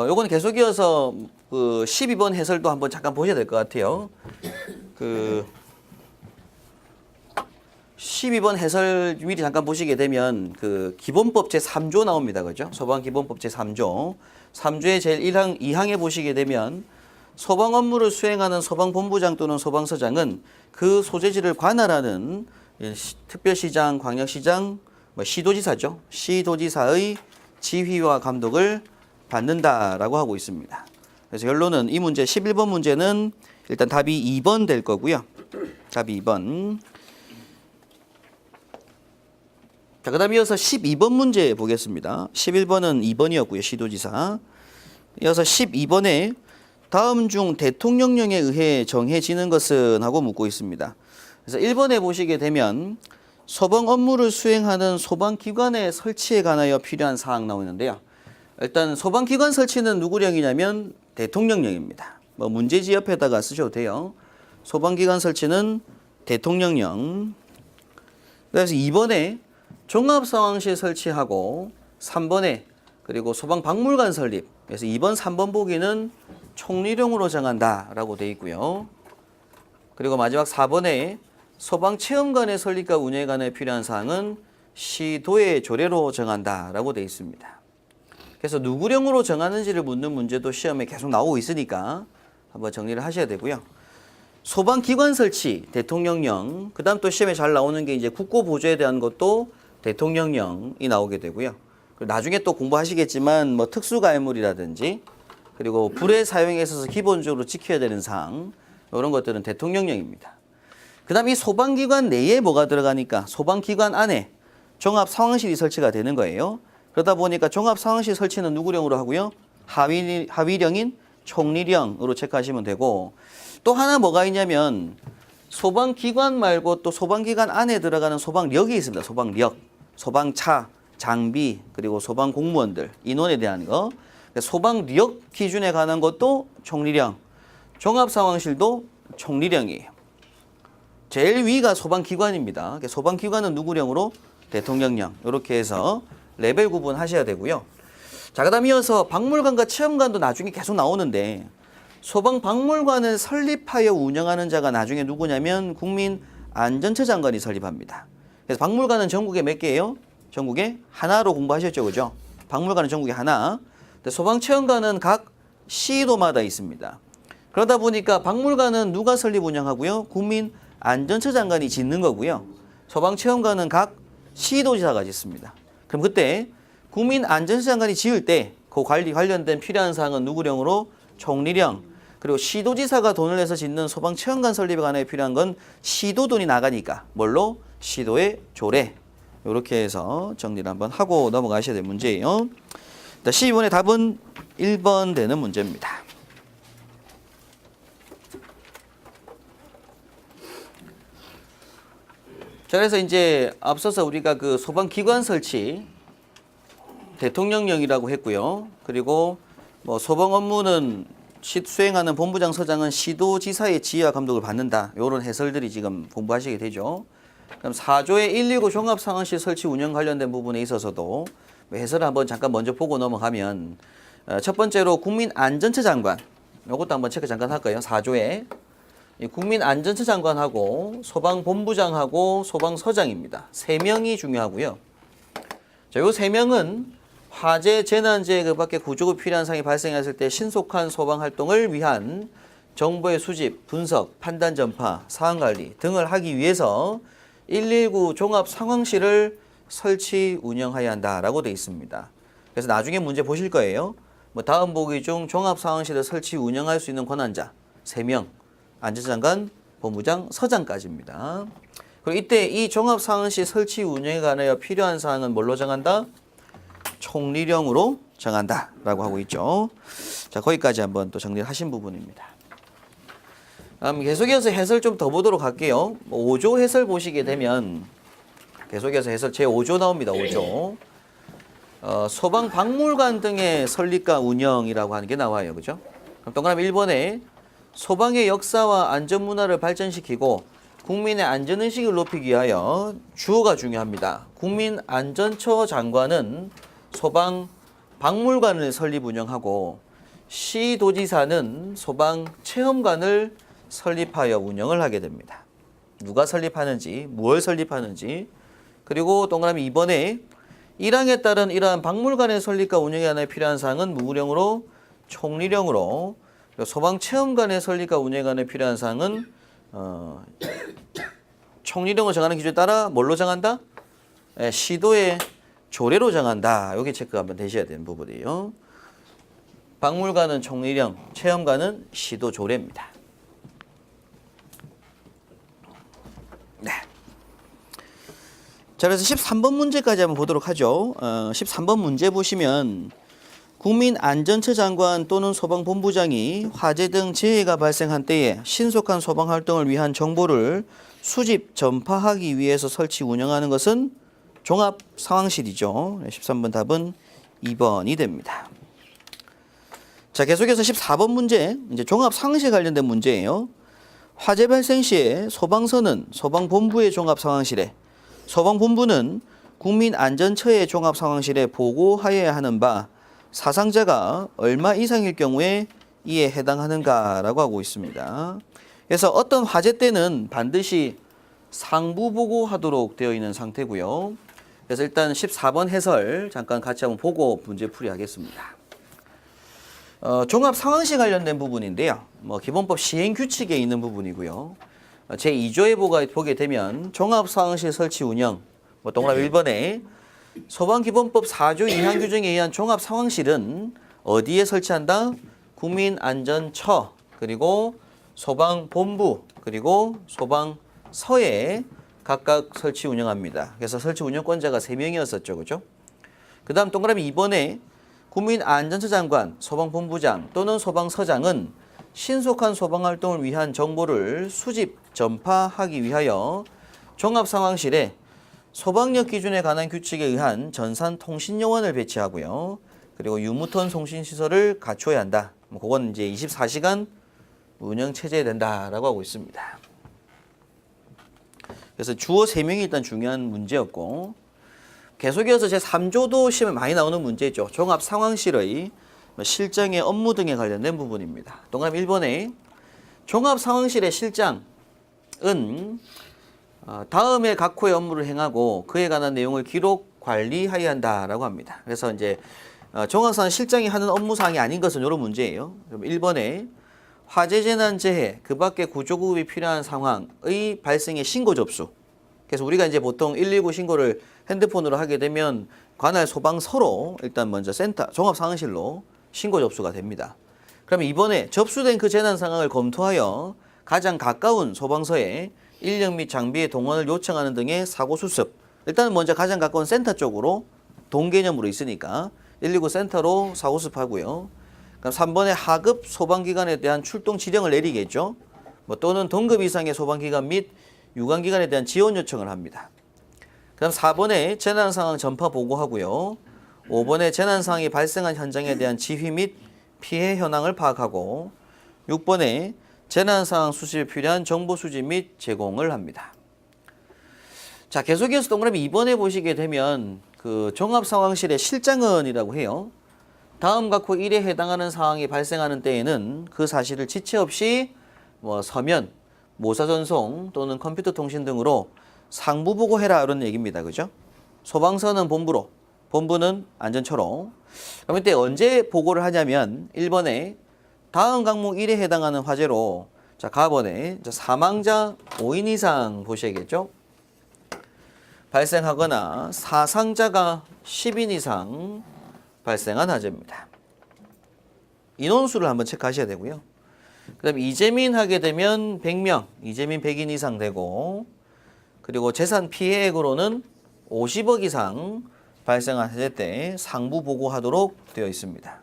요건 계속 이어서 그 12번 해설도 한번 잠깐 보셔야 될 것 같아요. 그 12번 해설 미리 잠깐 보시게 되면 그 기본법 제3조 나옵니다. 그죠? 소방 기본법 제3조. 3조의 제일 1항, 2항에 보시게 되면 소방 업무를 수행하는 소방본부장 또는 소방서장은 그 소재지를 관할하는 특별시장, 광역시장, 시도지사죠. 시도지사의 지휘와 감독을 받는다라고 하고 있습니다. 그래서 결론은 이 문제 11번 문제는 일단 답이 2번 될 거고요. 답이 2번. 자, 그 다음 이어서 12번 문제 보겠습니다. 11번은 2번이었고요. 시도지사. 이어서 12번에 다음 중 대통령령에 의해 정해지는 것은 하고 묻고 있습니다. 그래서 1번에 보시게 되면 소방 업무를 수행하는 소방기관의 설치에 관하여 필요한 사항 나오는데요. 일단 소방기관 설치는 누구령이냐면 대통령령입니다. 뭐 문제지 옆에다가 쓰셔도 돼요. 소방기관 설치는 대통령령. 그래서 2번에 종합상황실 설치하고 3번에 그리고 소방박물관 설립. 그래서 2번, 3번 보기는 총리령으로 정한다라고 되어 있고요. 그리고 마지막 4번에 소방체험관의 설립과 운영에 관해 필요한 사항은 시도의 조례로 정한다라고 되어 있습니다. 그래서 누구령으로 정하는지를 묻는 문제도 시험에 계속 나오고 있으니까 한번 정리를 하셔야 되고요. 소방기관 설치, 대통령령. 그 다음 또 시험에 잘 나오는 게 이제 국고보조에 대한 것도 대통령령이 나오게 되고요. 그리고 나중에 또 공부하시겠지만 뭐 특수가해물이라든지 그리고 불의 사용에 있어서 기본적으로 지켜야 되는 사항 이런 것들은 대통령령입니다. 그 다음 이 소방기관 내에 뭐가 들어가니까 소방기관 안에 종합상황실이 설치가 되는 거예요. 그러다 보니까 종합상황실 설치는 누구령으로 하고요? 하위령인 총리령으로 체크하시면 되고 또 하나 뭐가 있냐면 소방기관 말고 또 소방기관 안에 들어가는 소방력이 있습니다. 소방력, 소방차, 장비 그리고 소방공무원들 인원에 대한 거 소방력 기준에 관한 것도 총리령, 종합상황실도 총리령이에요. 제일 위가 소방기관입니다. 소방기관은 누구령으로? 대통령령. 이렇게 해서 레벨 구분하셔야 되고요. 자, 그 다음 이어서 박물관과 체험관도 나중에 계속 나오는데 소방박물관을 설립하여 운영하는 자가 나중에 누구냐면 국민안전처 장관이 설립합니다. 그래서 박물관은 전국에 몇 개예요? 전국에 하나로 공부하셨죠, 그죠? 박물관은 전국에 하나. 소방체험관은 각 시도마다 있습니다. 그러다 보니까 박물관은 누가 설립 운영하고요? 국민안전처 장관이 짓는 거고요. 소방체험관은 각 시도지사가 짓습니다. 그럼 그때 국민안전처 장관이 지을 때 그 관련된 필요한 사항은 누구령으로? 총리령. 그리고 시도지사가 돈을 내서 짓는 소방체험관 설립에 관해 필요한 건 시도 돈이 나가니까 뭘로? 시도의 조례. 이렇게 해서 정리를 한번 하고 넘어가셔야 될 문제예요. 12번의 답은 1번 되는 문제입니다. 자, 그래서 이제 앞서서 우리가 그 소방기관 설치 대통령령이라고 했고요. 그리고 뭐 소방 업무는 수행하는 본부장 서장은 시도지사의 지휘와 감독을 받는다. 이런 해설들이 지금 공부하시게 되죠. 그럼 4조의 119 종합상황실 설치 운영 관련된 부분에 있어서도 해설을 한번 잠깐 먼저 보고 넘어가면 첫 번째로 국민안전처 장관 이것도 한번 체크 잠깐 할까요? 4조에 국민안전처 장관하고 소방본부장하고 소방서장입니다. 3명이 중요하고요. 자, 요 3명은 화재, 재난재해 그 밖에 구조가 필요한 상황이 발생했을 때 신속한 소방 활동을 위한 정보의 수집, 분석, 판단 전파, 상황관리 등을 하기 위해서 119 종합상황실을 설치 운영해야 한다라고 되어 있습니다. 그래서 나중에 문제 보실 거예요. 뭐 다음 보기 중 종합상황실을 설치 운영할 수 있는 권한자 3명, 안전장관, 본부장, 서장까지입니다. 그리고 이때 이 종합상황실 설치 운영에 관하여 필요한 사항은 뭘로 정한다? 총리령으로 정한다라고 하고 있죠. 자, 거기까지 한번 또 정리를 하신 부분입니다. 계속해서 해설 좀 더 보도록 할게요. 5조 해설 보시게 되면 계속해서 해설 제5조 나옵니다. 5조. 소방박물관 등의 설립과 운영이라고 하는 게 나와요. 그죠? 그럼 동그라미 1번에 소방의 역사와 안전문화를 발전시키고 국민의 안전의식을 높이기 위하여 주어가 중요합니다. 국민안전처 장관은 박물관을 설립 운영하고 시도지사는 소방체험관을 설립하여 운영을 하게 됩니다. 누가 설립하는지, 무엇을 설립하는지, 그리고 동그라미 2번에 1항에 따른 이러한 박물관의 설립과 운영에 관해 필요한 사항은 무령으로 총리령으로, 소방체험관의 설립과 운영에 관해 필요한 사항은 총리령으로 정하는 기준에 따라 뭘로 정한다? 시도의 조례로 정한다. 여기 체크가 한번 되셔야 되는 부분이에요. 박물관은 총리령, 체험관은 시도 조례입니다. 네. 자, 그래서 13번 문제까지 한번 보도록 하죠. 13번 문제 보시면 국민안전처 장관 또는 소방본부장이 화재 등 재해가 발생한 때에 신속한 소방 활동을 위한 정보를 수집, 전파하기 위해서 설치, 운영하는 것은 종합상황실이죠. 13번 답은 2번이 됩니다. 자, 계속해서 14번 문제, 이제 종합상황실 관련된 문제예요. 화재 발생 시에 소방서는 소방본부의 종합상황실에, 소방본부는 국민안전처의 종합상황실에 보고하여야 하는 바 사상자가 얼마 이상일 경우에 이에 해당하는가라고 하고 있습니다. 그래서 어떤 화재 때는 반드시 상부보고하도록 되어 있는 상태고요. 그래서 일단 14번 해설 잠깐 같이 한번 보고 문제 풀이하겠습니다. 종합상황실 관련된 부분인데요. 기본법 시행규칙에 있는 부분이고요. 제2조에 보게 되면 종합상황실 설치 운영, 동그라미 1번에 소방기본법 4조 2항 규정에 의한 종합상황실은 어디에 설치한다? 국민안전처, 그리고 소방본부, 그리고 소방서에 각각 설치 운영합니다. 그래서 설치 운영권자가 3명이었었죠. 그죠? 그 다음 동그라미 2번에 국민안전처 장관, 소방본부장 또는 소방서장은 신속한 소방활동을 위한 정보를 수집, 전파하기 위하여 종합상황실에 소방력 기준에 관한 규칙에 의한 전산통신요원을 배치하고요. 그리고 유무선 통신시설을 갖춰야 한다. 그건 이제 24시간 운영체제해야 된다라고 하고 있습니다. 그래서 주어 3명이 일단 중요한 문제였고, 계속해서 제3조도 시험에 많이 나오는 문제죠. 종합상황실의 실장의 업무 등에 관련된 부분입니다. 동그라미 1번에 종합상황실의 실장은 다음에 각 호의 업무를 행하고 그에 관한 내용을 기록 관리하여야 한다라고 합니다. 그래서 이제 종합상황 실장이 하는 업무사항이 아닌 것은 이런 문제예요. 1번에 화재, 재난, 재해, 그 밖에 구조구급이 필요한 상황의 발생의 신고 접수. 그래서 우리가 이제 보통 119 신고를 핸드폰으로 하게 되면 관할 소방서로 일단 먼저 센터, 종합상황실로 신고 접수가 됩니다. 그러면 이번에 접수된 그 재난 상황을 검토하여 가장 가까운 소방서에 인력 및 장비의 동원을 요청하는 등의 사고 수습. 일단은 먼저 가장 가까운 센터 쪽으로 동개념으로 있으니까 119 센터로 사고 수습하고요. 그럼 3번에 하급 소방기관에 대한 출동 지령을 내리겠죠. 또는 동급 이상의 소방기관 및 유관기관에 대한 지원 요청을 합니다. 그다음 4번에 재난상황 전파 보고하고요. 5번에 재난상황이 발생한 현장에 대한 지휘 및 피해 현황을 파악하고 6번에 재난상황 수습에 필요한 정보 수집 및 제공을 합니다. 자, 계속해서 동그라미 2번에 보시게 되면 그 종합상황실의 실장은이라고 해요. 다음 각호 1에 해당하는 상황이 발생하는 때에는 그 사실을 지체 없이 서면, 모사전송 또는 컴퓨터 통신 등으로 상부 보고해라 이런 얘기입니다. 그죠? 소방서는 본부로, 본부는 안전처로. 그럼 이때 언제 보고를 하냐면 1번에 다음 항목 1에 해당하는 화재로 자, 가번에 사망자 5인 이상 보셔야겠죠? 발생하거나 사상자가 10인 이상 발생한 화재입니다. 인원수를 한번 체크하셔야 되고요. 그 다음에 이재민 하게 되면 100명, 이재민 100인 이상 되고, 그리고 재산 피해액으로는 50억 이상 발생한 화재 때 상부 보고하도록 되어 있습니다.